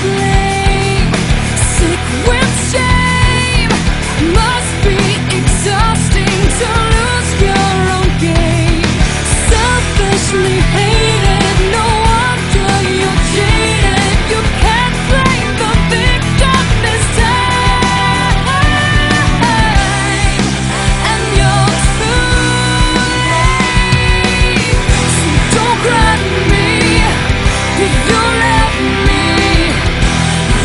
blame, sick with shame. Must be exhausting to lose your own game. Selfishly hated, no wonder you're jaded. You can't blame the victim this time, and you're too late. So don't cry to me if you left me.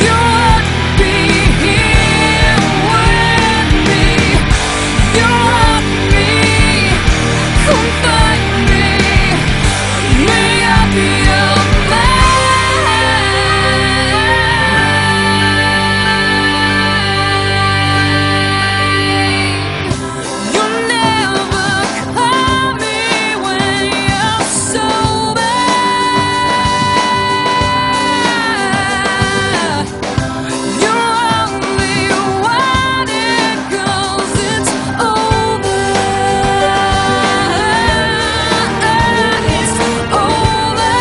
You wouldn't be here with me. You want me, come find me. May I be your man. You'll never call me when you're sober. You only want it 'cause it's over. It's over.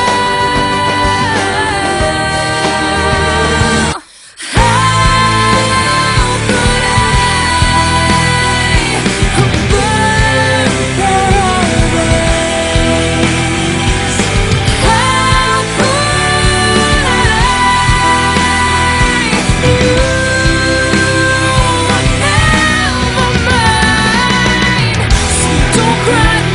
How could I burn paradise? How could you never mind? So don't cry.